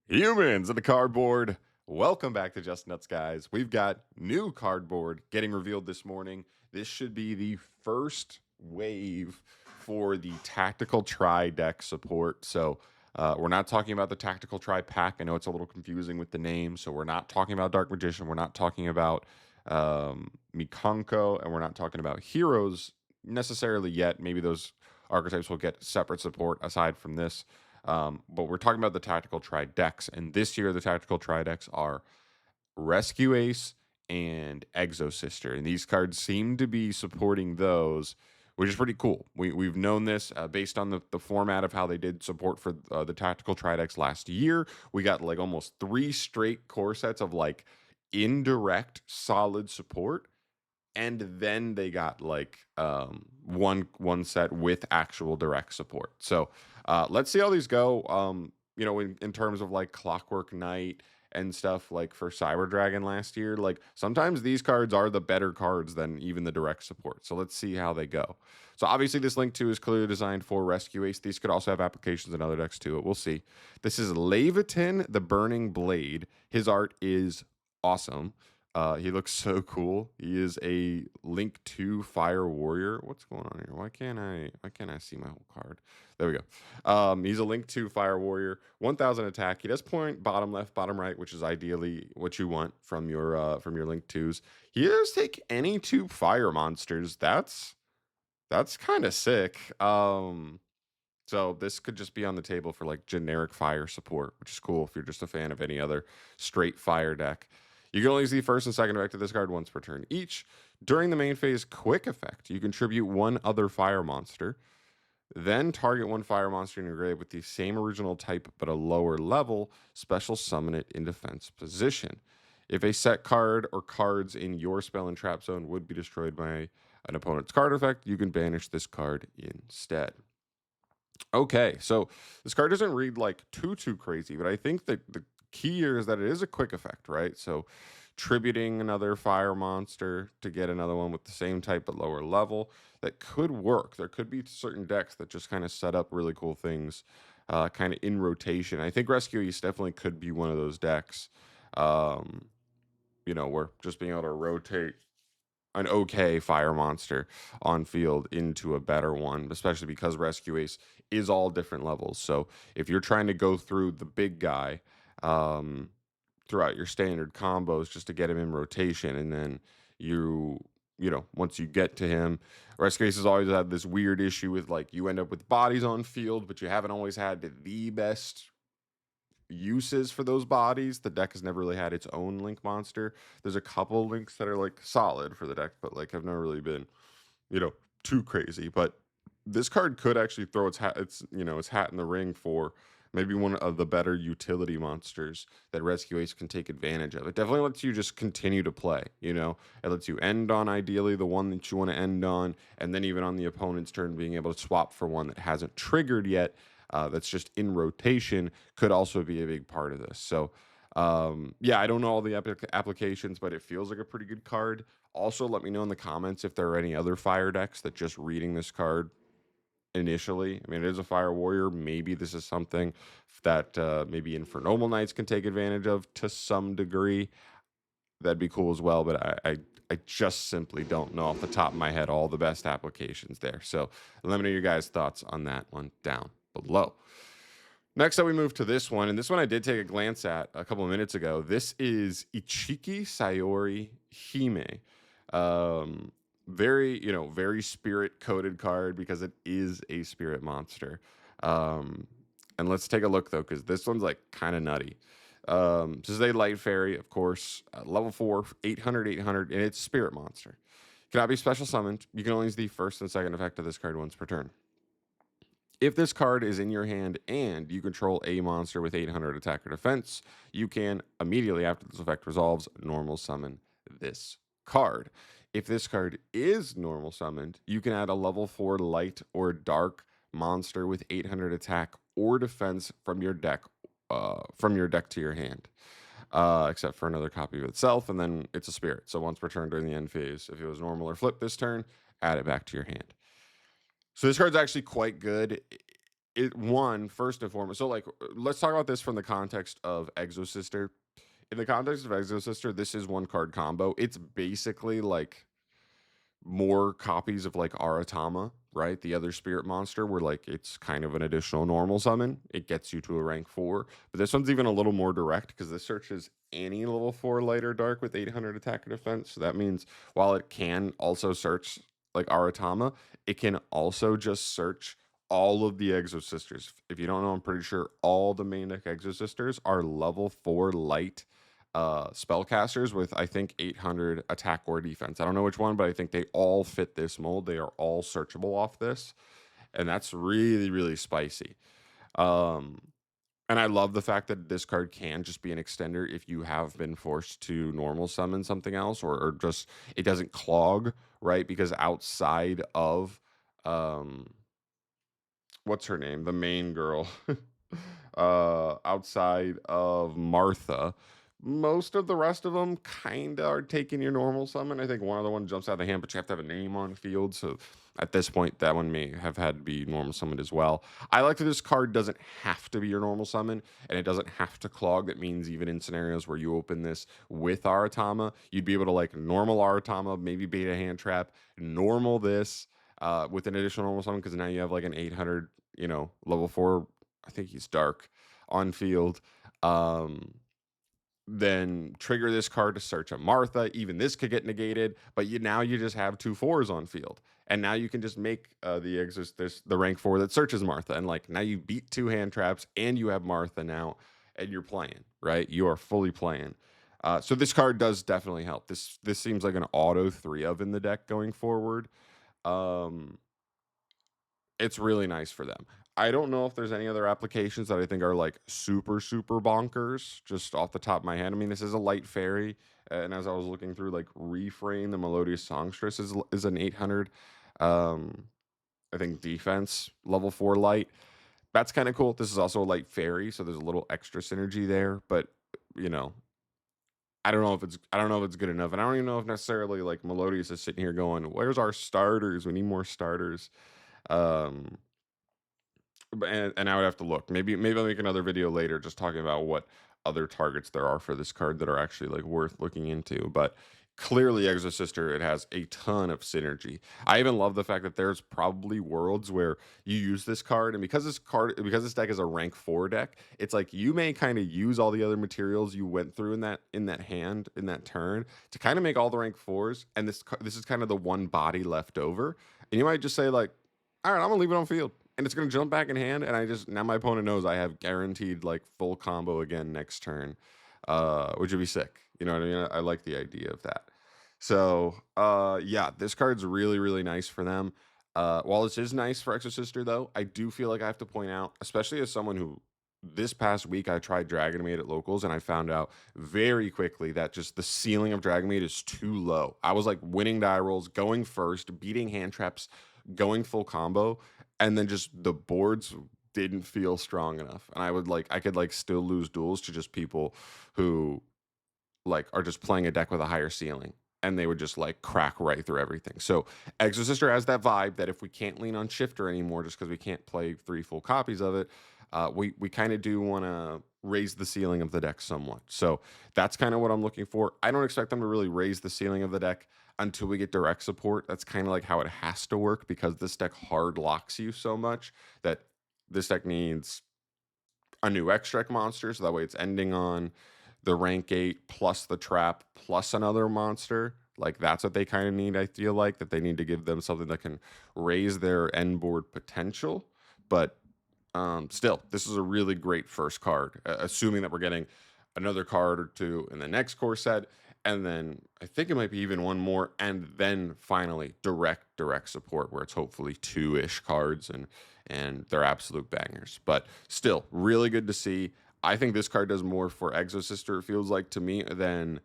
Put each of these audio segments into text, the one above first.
Humans in the cardboard. Welcome back to Just Nuts, guys. We've got new cardboard getting revealed this morning. This should be the first wave for the tactical tri deck support. So we're not talking about the tactical tri pack. I know it's a little confusing with the name. So we're not talking about Dark Magician. We're not talking about Mikanko, and we're not talking about heroes necessarily yet. Maybe those archetypes will get separate support aside from this. But we're talking about the tactical tri decks, and this year the tactical tri decks are Rescue Ace and Exosister, and these cards seem to be supporting those, which is pretty cool. We've known this based on the format of how they did support for the tactical tri decks last year. We got like almost 3 straight core sets of like indirect solid support, and then they got like one set with actual direct support. So let's see how these go. In terms of like Clockwork Knight and stuff like for Cyber Dragon last year, like sometimes these cards are the better cards than even the direct support. So let's see how they go. So obviously this Link 2 is clearly designed for Rescue Ace. These could also have applications in other decks too. We'll see. This is Laevateinn, the Burning Blade. His art is awesome. He looks so cool. He is a Link 2 Fire Warrior. What's going on here? Why can't I see my whole card? There we go. He's a Link 2 Fire Warrior. 1000 attack. He does point bottom left, bottom right, which is ideally what you want from your Link 2s. He does take any 2 fire monsters. That's kind of sick. So this could just be on the table for like generic fire support, which is cool if you're just a fan of any other straight fire deck. You can only use the first and second effect of this card once per turn each. During the main phase quick effect, you contribute 1 other fire monster. Then target 1 fire monster in your grave with the same original type but a lower level. Special summon it in defense position. If a set card or cards in your spell and trap zone would be destroyed by an opponent's card effect, you can banish this card instead. Okay, so this card doesn't read like too crazy, but I think that the key here is that it is a quick effect, right? So tributing another fire monster to get another one with the same type but lower level, that could work. There could be certain decks that just kind of set up really cool things kind of in rotation. I think Rescue East definitely could be one of those decks. Where just being able to rotate an okay fire monster on field into a better one, especially because Rescue Ace is all different levels. So if you're trying to go through the big guy throughout your standard combos just to get him in rotation, and then once you get to him, Rescue Ace has always had this weird issue with like you end up with bodies on field, but you haven't always had the best uses for those bodies. The deck has never really had its own link monster. There's a couple links that are like solid for the deck, but like have never really been, too crazy. But this card could actually throw its hat in the ring for maybe one of the better utility monsters that Rescue Ace can take advantage of. It definitely lets you just continue to play, It lets you end on ideally the one that you want to end on, and then even on the opponent's turn being able to swap for one that hasn't triggered yet, that's just in rotation, could also be a big part of this. So I don't know all the applications, but it feels like a pretty good card. Also, let me know in the comments if there are any other fire decks that just reading this card initially. I mean, it is a fire warrior. Maybe this is something that maybe Infernomal Knights can take advantage of to some degree. That'd be cool as well, but I just simply don't know off the top of my head all the best applications there. So let me know your guys' thoughts on that one down below. Next up, we move to this one, and this one I did take a glance at a couple of minutes ago. This is Ichiki Sayori Hime. Very spirit-coded card because it is a spirit monster. And let's take a look, though, because this one's, like, kind of nutty. This is a light fairy, of course, level 4, 800, and it's spirit monster. Cannot be special summoned. You can only use the first and second effect of this card once per turn. If this card is in your hand and you control a monster with 800 attack or defense, you can, immediately after this effect resolves, normal summon this card. If this card is normal summoned, you can add a level 4 light or dark monster with 800 attack or defense from your deck to your hand. Except for another copy of itself, and then it's a spirit. So once per turn during the end phase, if it was normal or flip this turn, add it back to your hand. So this card's actually quite good. First and foremost, so like let's talk about this from the context of Exosister. In the context of Exosister, this is one card combo. It's basically like more copies of like Aratama, right? The other spirit monster, where like it's kind of an additional normal summon. It gets you to a rank 4. But this one's even a little more direct because this searches any level 4 light or dark with 800 attack or defense. So that means while it can also search like Aratama, it can also just search all of the Exosisters. If you don't know, I'm pretty sure all the main deck Exosisters are level 4 light spellcasters with I think 800 attack or defense. I don't know which one, but I think they all fit this mold. They are all searchable off this, and that's really really spicy. Um, and I love the fact that this card can just be an extender if you have been forced to normal summon something else, or just it doesn't clog, right? Because outside of um, what's her name, the main girl, outside of Martha, most of the rest of them kind of are taking your normal summon. I think one other one jumps out of the hand, but you have to have a name on field. So at this point, that one may have had to be normal summoned as well. I like that this card doesn't have to be your normal summon, and it doesn't have to clog. That means even in scenarios where you open this with Aratama, you'd be able to like normal Aratama, maybe beta hand trap, normal this with an additional normal summon, because now you have like an 800, level 4. I think he's dark on field. Um, then trigger this card to search a Martha. Even this could get negated, but now you just have 2 4s on field, and now you can just make the rank 4 that searches Martha, and like now you beat 2 hand traps, and you have Martha now, and you're playing, right? You are fully playing. So this card does definitely help. This seems like an auto 3 of in the deck going forward. Um, it's really nice for them. I don't know if there's any other applications that I think are like super, super bonkers, just off the top of my head. I mean, this is a light fairy. And as I was looking through, like Refrain, the Melodious Songstress is an 800. Um, I think defense, level 4 light. That's kind of cool. This is also a light fairy, so there's a little extra synergy there. But, you know, I don't know if it's good enough. And I don't even know if necessarily like Melodious is sitting here going, where's our starters? We need more starters. Um, and I would have to look. Maybe I'll make another video later just talking about what other targets there are for this card that are actually like worth looking into. But clearly, Exosister, it has a ton of synergy. I even love the fact that there's probably worlds where you use this card, and because this deck is a rank 4 deck, it's like you may kind of use all the other materials you went through in that hand in that turn to kind of make all the rank 4s, and this is kind of the one body left over, and you might just say like, all right, I'm gonna leave it on field, and it's gonna jump back in hand, and I just now my opponent knows I have guaranteed like full combo again next turn, which would be sick. You know what I mean? I like the idea of that. So yeah, this card's really really nice for them. While this is nice for Exosister, though, I do feel like I have to point out, especially as someone who this past week I tried Dragonmaid at locals, and I found out very quickly that just the ceiling of Dragonmaid is too low. I was like winning die rolls, going first, beating hand traps, going full combo, and then just the boards didn't feel strong enough, and I could like still lose duels to just people who like are just playing a deck with a higher ceiling, and they would just like crack right through everything. So Exosister has that vibe that if we can't lean on Shifter anymore just because we can't play 3 full copies of it, we kind of do want to raise the ceiling of the deck somewhat. So that's kind of what I'm looking for. I don't expect them to really raise the ceiling of the deck until we get direct support. That's kind of like how it has to work, because this deck hard locks you so much that this deck needs a new extract monster, so that way it's ending on the rank 8 plus the trap plus another monster. Like that's what they kind of need. I feel like that they need to give them something that can raise their end board potential. But still, this is a really great first card, assuming that we're getting another card or two in the next core set, and then I think it might be even one more, and then finally direct support, where it's hopefully 2-ish cards, and they're absolute bangers. But still, really good to see. I think this card does more for Exosister, it feels like to me, than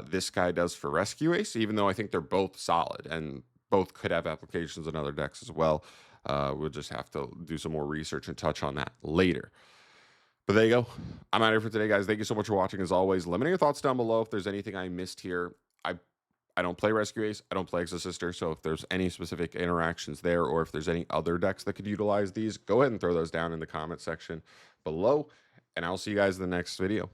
this guy does for Rescue Ace, even though I think they're both solid and both could have applications in other decks as well. We'll just have to do some more research and touch on that later. But there you go. I'm out here for today, guys. Thank you so much for watching. As always, let me know your thoughts down below if there's anything I missed here. I don't play Rescue Ace. I don't play Exosister. So if there's any specific interactions there, or if there's any other decks that could utilize these, go ahead and throw those down in the comment section below. And I'll see you guys in the next video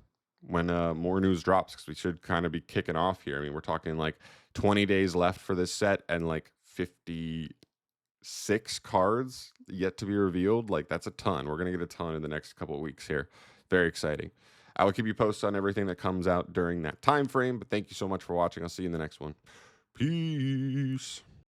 when more news drops, because we should kind of be kicking off here. I mean, we're talking like 20 days left for this set and like 56 cards yet to be revealed. Like, that's a ton. We're going to get a ton in the next couple of weeks here. Very exciting. I will keep you posted on everything that comes out during that time frame. But thank you so much for watching. I'll see you in the next one. Peace.